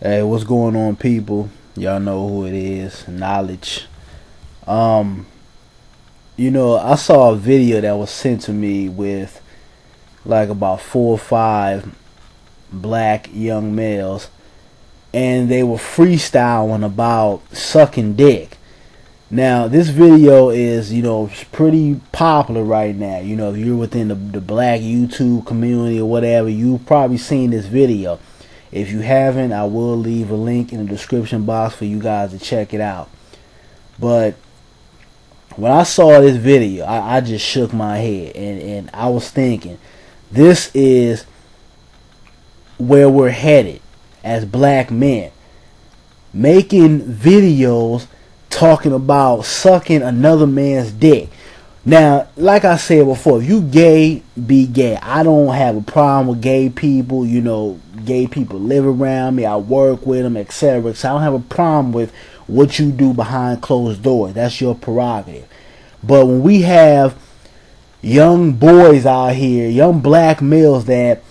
Hey, what's going on, people? Y'all know who it is. Knowledge. I saw a video that was sent to me with like about 4 or 5 black young males, and they were freestyling about sucking dick. Now, this video is, pretty popular right now. If you're within the black YouTube community or whatever, you've probably seen this video. If you haven't, I will leave a link in the description box for you guys to check it out. But when I saw this video, I just shook my head, and I was thinking, this is where we're headed as black men, making videos talking about sucking another man's dick. Now, like I said before, if you gay, be gay. I don't have a problem with gay people. Gay people live around me. I work with them, etc. So I don't have a problem with what you do behind closed doors. That's your prerogative. But when we have young boys out here, young black males that,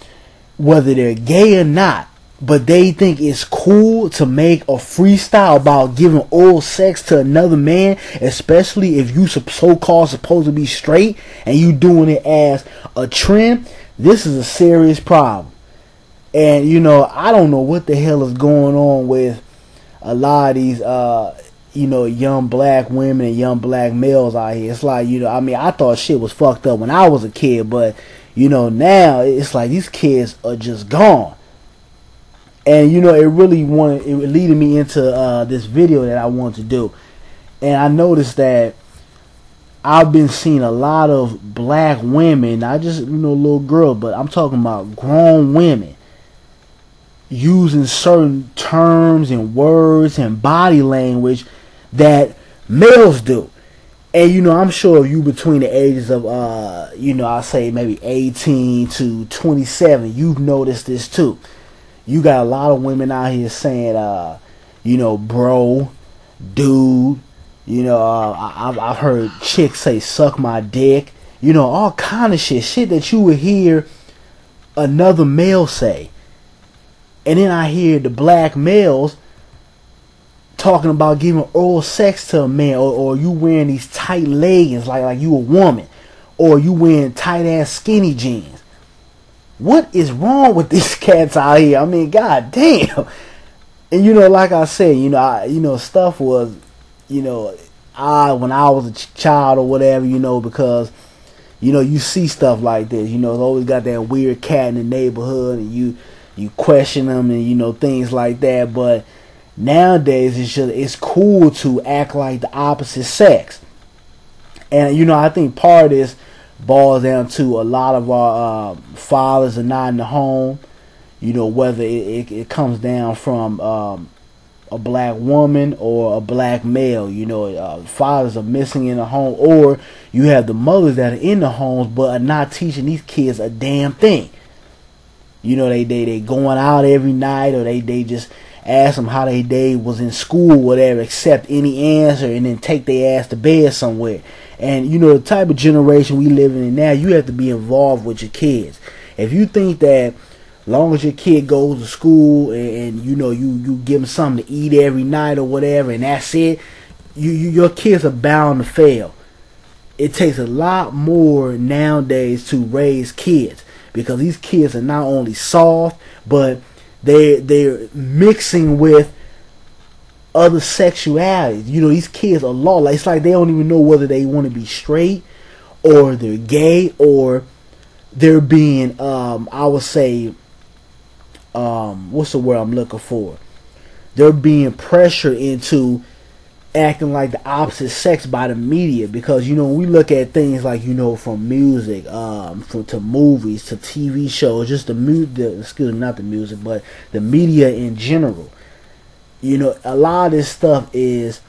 whether they're gay or not, but they think it's cool to make a freestyle about giving oral sex to another man, especially if you so-called supposed to be straight and you doing it as a trend, this is a serious problem. And I don't know what the hell is going on with a lot of these young black women and young black males out here. It's like, I thought shit was fucked up when I was a kid, but now it's like these kids are just gone. And it leaded me into this video that I want to do. And I noticed that I've been seeing a lot of black women, not just little girls, but I'm talking about grown women, using certain terms and words and body language that males do. And I'm sure if you between the ages of I say maybe 18 to 27, you've noticed this too. You got a lot of women out here saying bro, dude, I've heard chicks say suck my dick, all kind of shit that you would hear another male say. And then I hear the black males talking about giving oral sex to a man, or you wearing these tight leggings like you a woman, or you wearing tight ass skinny jeans. What is wrong with these cats out here? I mean, god damn. And like I said, stuff was, when I was a child or whatever, because you see stuff like this. It's always got that weird cat in the neighborhood, and you question them, and things like that. But nowadays it's cool to act like the opposite sex. And I think part of this boils down to a lot of our fathers are not in the home. Whether it comes down from a black woman or a black male. Fathers are missing in the home, or you have the mothers that are in the homes but are not teaching these kids a damn thing. They going out every night, or they just ask them how their day was in school, whatever, accept any answer, and then take their ass to bed somewhere. And the type of generation we living in now, you have to be involved with your kids. If you think that long as your kid goes to school and you give them something to eat every night or whatever, and that's it, your kids are bound to fail. It takes a lot more nowadays to raise kids, because these kids are not only soft, but they're mixing with other sexualities. These kids are lost. It's like they don't even know whether they want to be straight, or they're gay, or they're being I would say what's the word I'm looking for? They're being pressured into acting like the opposite sex by the media. Because when we look at things like from music, to movies, to TV shows, just not the music, but the media in general. A lot of this stuff is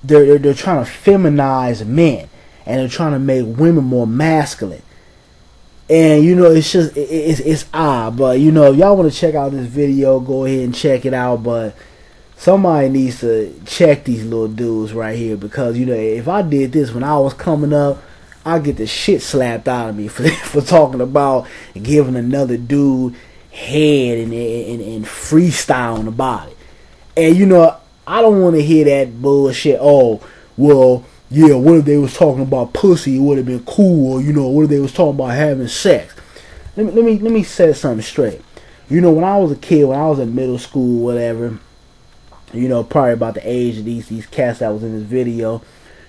they're trying to feminize men, and they're trying to make women more masculine. And it's just it's odd. But if y'all want to check out this video, go ahead and check it out. But somebody needs to check these little dudes right here, because if I did this when I was coming up, I get the shit slapped out of me for talking about giving another dude head and freestyling about it. And you know, I don't want to hear that bullshit. Oh, well, yeah, what if they was talking about pussy? It would have been cool. Or, you know, what if they was talking about having sex? Let me set something straight. You know, when I was a kid, when I was in middle school, whatever, you know, probably about the age of these cats that was in this video,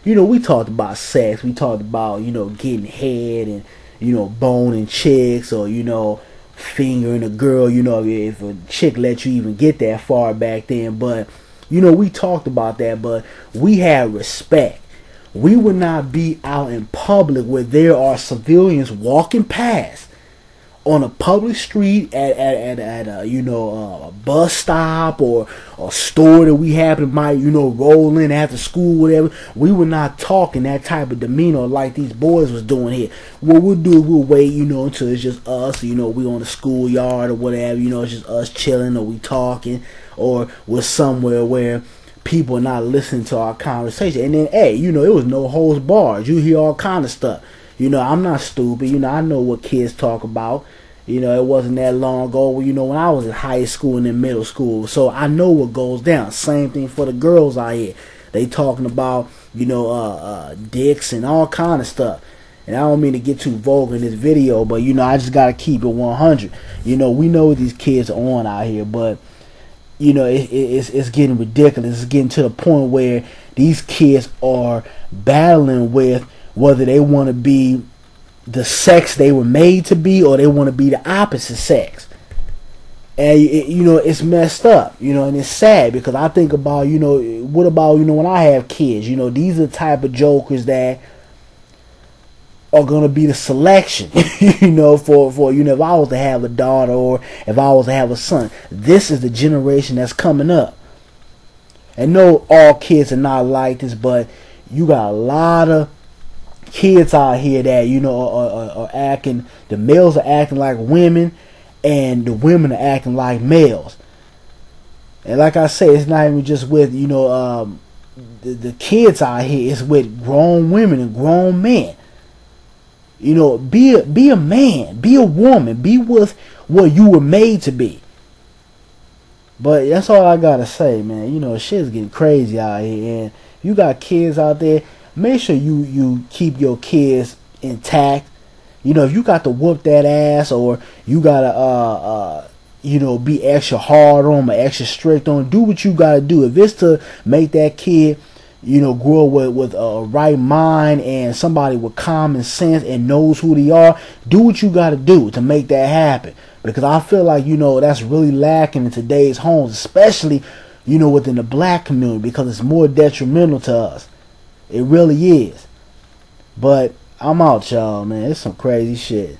you know, we talked about sex. We talked about, you know, getting head and, you know, boning chicks, or, you know, fingering a girl, you know, if a chick let you even get that far back then. But, you know, we talked about that, but we had respect. We would not be out in public where there are civilians walking past on a public street at a, you know, a bus stop or a store that we happen to might, you know, roll in after school, whatever. We were not talking that type of demeanor like these boys was doing here. What we'll do is we'll wait, you know, until it's just us, you know, we on the schoolyard or whatever, you know, it's just us chilling, or we talking, or we're somewhere where people are not listening to our conversation. And then, hey, you know, it was no holds barred. You hear all kind of stuff. You know, I'm not stupid. You know, I know what kids talk about. You know, it wasn't that long ago, you know, when I was in high school and in middle school. So I know what goes down. Same thing for the girls out here. They talking about, you know, dicks and all kind of stuff. And I don't mean to get too vulgar in this video, but, you know, I just got to keep it 100. You know, we know what these kids are on out here, but, you know, it's getting ridiculous. It's getting to the point where these kids are battling with whether they want to be the sex they were made to be, or they want to be the opposite sex. And you know, it's messed up, you know, and it's sad, because I think about, you know, what about, you know, when I have kids, you know, these are the type of jokers that are gonna be the selection, you know, for you know, if I was to have a daughter, or if I was to have a son, this is the generation that's coming up. And no, all kids are not like this, but you got a lot of kids out here that, you know, are acting, the males are acting like women, and the women are acting like males. And like I say, it's not even just with, you know, the kids out here, it's with grown women and grown men. You know, be a man, be a woman, be with what you were made to be. But that's all I gotta say, man. You know, shit's getting crazy out here, and you got kids out there, make sure you keep your kids intact. You know, if you got to whoop that ass, or you gotta you know, be extra hard on them, or extra strict on them, do what you gotta do. If it's to make that kid, you know, grow with a right mind and somebody with common sense and knows who they are, do what you gotta do to make that happen. Because I feel like, you know, that's really lacking in today's homes, especially, you know, within the black community, because it's more detrimental to us. It really is. But I'm out, y'all, man. It's some crazy shit.